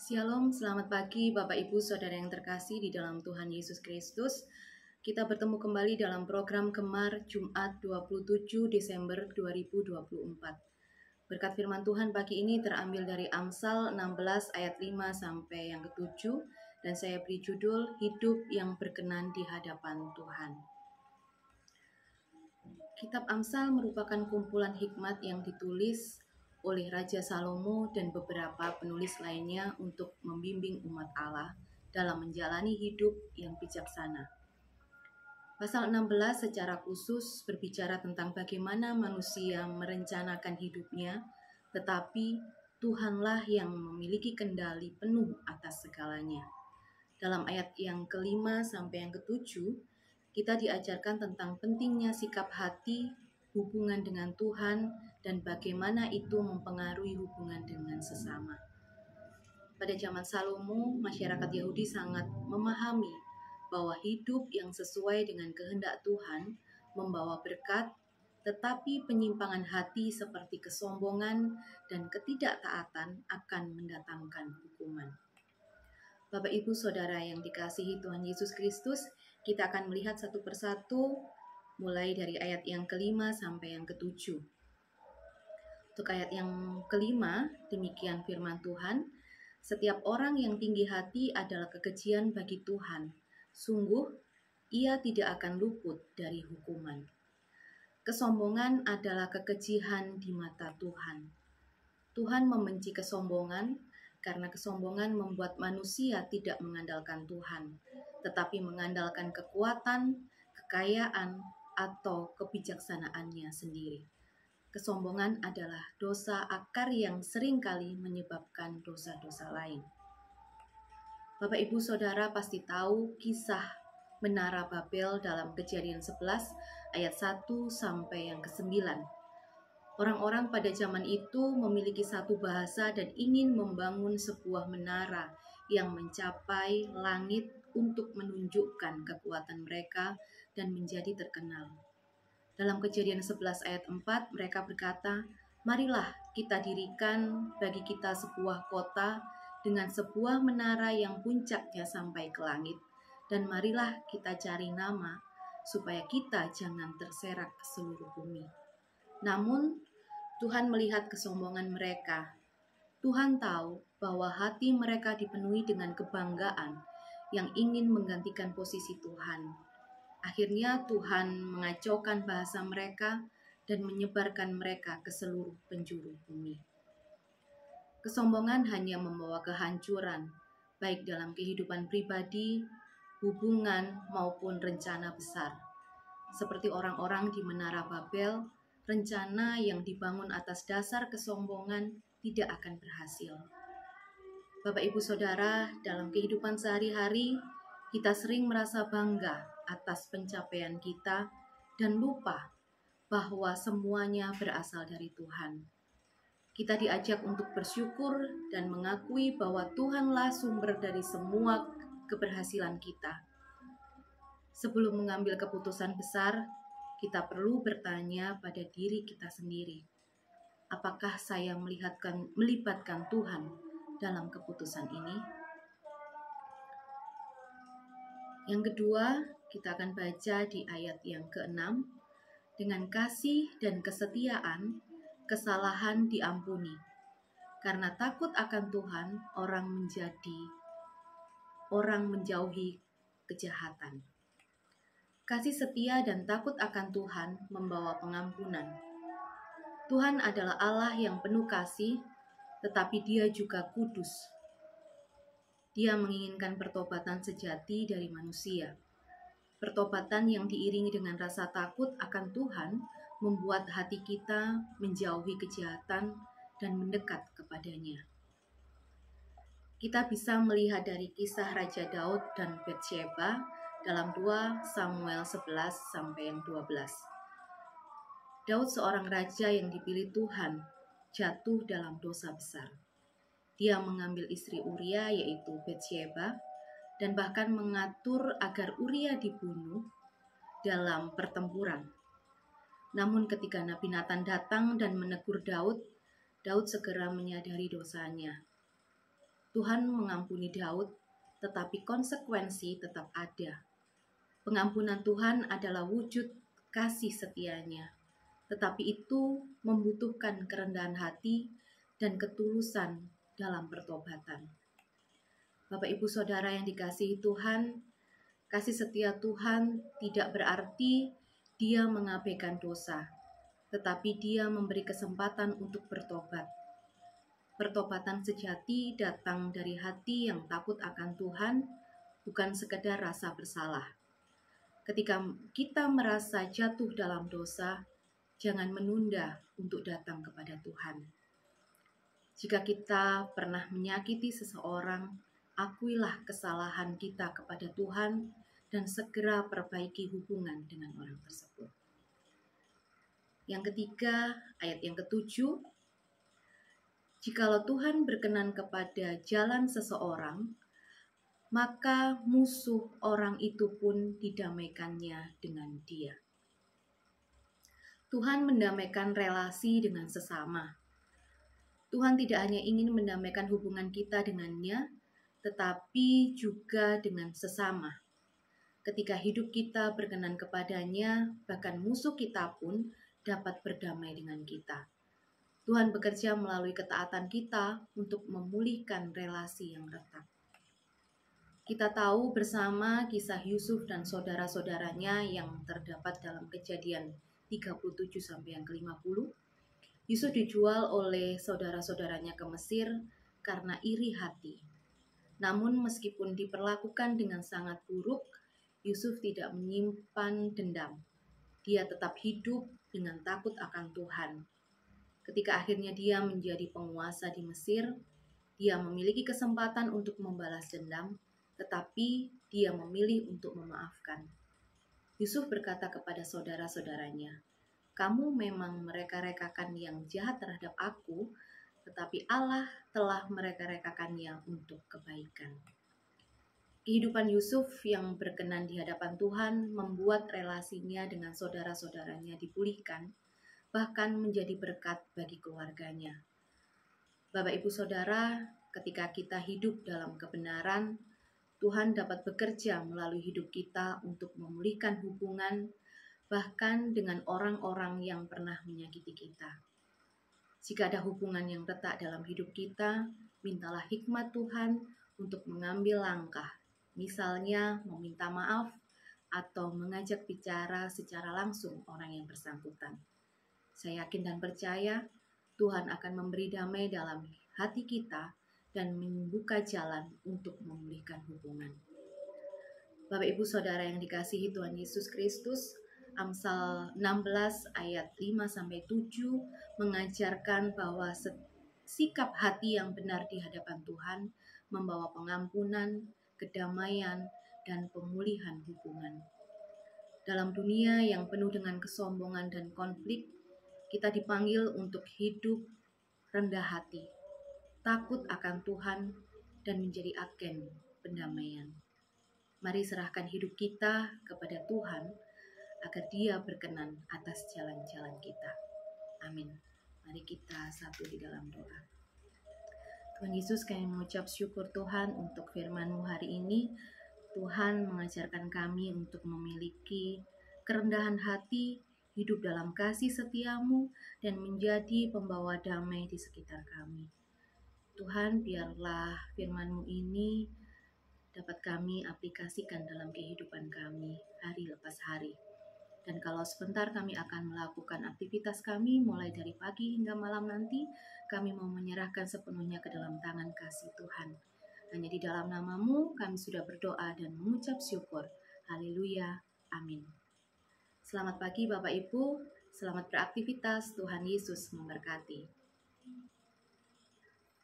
Shalom, selamat pagi Bapak Ibu Saudara yang terkasih di dalam Tuhan Yesus Kristus. Kita bertemu kembali dalam program Gemar Jumat 27 Desember 2024. Berkat firman Tuhan pagi ini terambil dari Amsal 16 ayat 5 sampai yang ke-7 dan saya beri judul Hidup yang berkenan di hadapan Tuhan. Kitab Amsal merupakan kumpulan hikmat yang ditulis oleh Raja Salomo dan beberapa penulis lainnya untuk membimbing umat Allah dalam menjalani hidup yang bijaksana. Pasal 16 secara khusus berbicara tentang bagaimana manusia merencanakan hidupnya, tetapi Tuhanlah yang memiliki kendali penuh atas segalanya. Dalam ayat yang kelima sampai yang ketujuh, kita diajarkan tentang pentingnya sikap hati, hubungan dengan Tuhan, dan bagaimana itu mempengaruhi hubungan dengan sesama. Pada zaman Salomo, masyarakat Yahudi sangat memahami bahwa hidup yang sesuai dengan kehendak Tuhan membawa berkat, tetapi penyimpangan hati seperti kesombongan dan ketidaktaatan akan mendatangkan hukuman. Bapak Ibu Saudara yang dikasihi Tuhan Yesus Kristus, kita akan melihat satu persatu mulai dari ayat yang kelima sampai yang ketujuh. Untuk ayat yang kelima, demikian firman Tuhan, setiap orang yang tinggi hati adalah kekejian bagi Tuhan. Sungguh, ia tidak akan luput dari hukuman. Kesombongan adalah kekejian di mata Tuhan. Tuhan membenci kesombongan, karena kesombongan membuat manusia tidak mengandalkan Tuhan, tetapi mengandalkan kekuatan, kekayaan, atau kebijaksanaannya sendiri. Kesombongan adalah dosa akar yang seringkali menyebabkan dosa-dosa lain. Bapak Ibu Saudara pasti tahu kisah Menara Babel dalam Kejadian 11 ayat 1 sampai yang ke-9. Orang-orang pada zaman itu memiliki satu bahasa dan ingin membangun sebuah menara yang mencapai langit untuk menunjukkan kekuatan mereka dan menjadi terkenal. Dalam Kejadian 11 ayat 4 mereka berkata, "Marilah kita dirikan bagi kita sebuah kota dengan sebuah menara yang puncaknya sampai ke langit, dan marilah kita cari nama supaya kita jangan terserak ke seluruh bumi." Namun, Tuhan melihat kesombongan mereka. Tuhan tahu bahwa hati mereka dipenuhi dengan kebanggaan yang ingin menggantikan posisi Tuhan. Akhirnya Tuhan mengacaukan bahasa mereka dan menyebarkan mereka ke seluruh penjuru bumi. Kesombongan hanya membawa kehancuran, baik dalam kehidupan pribadi, hubungan, maupun rencana besar. Seperti orang-orang di Menara Babel, rencana yang dibangun atas dasar kesombongan tidak akan berhasil. Bapak Ibu Saudara, dalam kehidupan sehari-hari, kita sering merasa bangga atas pencapaian kita dan lupa bahwa semuanya berasal dari Tuhan. Kita diajak untuk bersyukur dan mengakui bahwa Tuhanlah sumber dari semua keberhasilan kita. Sebelum mengambil keputusan besar, kita perlu bertanya pada diri kita sendiri, apakah saya melibatkan Tuhan dalam keputusan ini? Yang kedua, kita akan baca di ayat yang ke-6, dengan kasih dan kesetiaan, kesalahan diampuni. Karena takut akan Tuhan, orang menjauhi kejahatan. Kasih setia dan takut akan Tuhan membawa pengampunan. Tuhan adalah Allah yang penuh kasih, tetapi Dia juga kudus. Dia menginginkan pertobatan sejati dari manusia. Pertobatan yang diiringi dengan rasa takut akan Tuhan membuat hati kita menjauhi kejahatan dan mendekat kepadanya. Kita bisa melihat dari kisah Raja Daud dan Batsheba dalam 2 Samuel 11 sampai yang 12. Daud seorang raja yang dipilih Tuhan, jatuh dalam dosa besar. Dia mengambil istri Uria yaitu Batsheba dan bahkan mengatur agar Uria dibunuh dalam pertempuran. Namun ketika Nabi Nathan datang dan menegur Daud, Daud segera menyadari dosanya. Tuhan mengampuni Daud, tetapi konsekuensi tetap ada. Pengampunan Tuhan adalah wujud kasih setianya, tetapi itu membutuhkan kerendahan hati dan ketulusan dalam pertobatan. Bapak Ibu Saudara yang dikasihi Tuhan, kasih setia Tuhan tidak berarti Dia mengabaikan dosa, tetapi Dia memberi kesempatan untuk bertobat. Pertobatan sejati datang dari hati yang takut akan Tuhan, bukan sekedar rasa bersalah. Ketika kita merasa jatuh dalam dosa, jangan menunda untuk datang kepada Tuhan. Jika kita pernah menyakiti seseorang, akuilah kesalahan kita kepada Tuhan dan segera perbaiki hubungan dengan orang tersebut. Yang ketiga, ayat yang ketujuh, jikalau Tuhan berkenan kepada jalan seseorang, maka musuh orang itu pun didamaikannya dengan Dia. Tuhan mendamaikan relasi dengan sesama. Tuhan tidak hanya ingin mendamaikan hubungan kita dengannya, tetapi juga dengan sesama. Ketika hidup kita berkenan kepadanya, bahkan musuh kita pun dapat berdamai dengan kita. Tuhan bekerja melalui ketaatan kita untuk memulihkan relasi yang retak. Kita tahu bersama kisah Yusuf dan saudara-saudaranya yang terdapat dalam Kejadian 37 sampai yang ke-50. Yusuf dijual oleh saudara-saudaranya ke Mesir karena iri hati. Namun meskipun diperlakukan dengan sangat buruk, Yusuf tidak menyimpan dendam. Dia tetap hidup dengan takut akan Tuhan. Ketika akhirnya dia menjadi penguasa di Mesir, dia memiliki kesempatan untuk membalas dendam, tetapi dia memilih untuk memaafkan. Yusuf berkata kepada saudara-saudaranya, "Kamu memang mereka-rekakan yang jahat terhadap aku, tetapi Allah telah mereka-rekakannya untuk kebaikan." Kehidupan Yusuf yang berkenan di hadapan Tuhan membuat relasinya dengan saudara-saudaranya dipulihkan, bahkan menjadi berkat bagi keluarganya. Bapak Ibu Saudara, ketika kita hidup dalam kebenaran, Tuhan dapat bekerja melalui hidup kita untuk memulihkan hubungan, bahkan dengan orang-orang yang pernah menyakiti kita. Jika ada hubungan yang retak dalam hidup kita, mintalah hikmat Tuhan untuk mengambil langkah, misalnya meminta maaf atau mengajak bicara secara langsung orang yang bersangkutan. Saya yakin dan percaya Tuhan akan memberi damai dalam hati kita dan membuka jalan untuk memulihkan hubungan. Bapak Ibu Saudara yang dikasihi Tuhan Yesus Kristus, Amsal 16 ayat 5-7 mengajarkan bahwa sikap hati yang benar di hadapan Tuhan membawa pengampunan, kedamaian, dan pemulihan hubungan. Dalam dunia yang penuh dengan kesombongan dan konflik, kita dipanggil untuk hidup rendah hati, takut akan Tuhan, dan menjadi agen pendamaian. Mari serahkan hidup kita kepada Tuhan agar Dia berkenan atas jalan-jalan kita. Amin. Mari kita satu di dalam doa. Tuhan Yesus, kami mengucap syukur Tuhan untuk firman-Mu hari ini. Tuhan mengajarkan kami untuk memiliki kerendahan hati, hidup dalam kasih setia-Mu, dan menjadi pembawa damai di sekitar kami. Tuhan, biarlah firman-Mu ini dapat kami aplikasikan dalam kehidupan kami hari lepas hari. Dan kalau sebentar kami akan melakukan aktivitas kami mulai dari pagi hingga malam nanti, kami mau menyerahkan sepenuhnya ke dalam tangan kasih Tuhan. Hanya di dalam nama-Mu kami sudah berdoa dan mengucap syukur. Haleluya. Amin. Selamat pagi Bapak Ibu, selamat beraktivitas, Tuhan Yesus memberkati.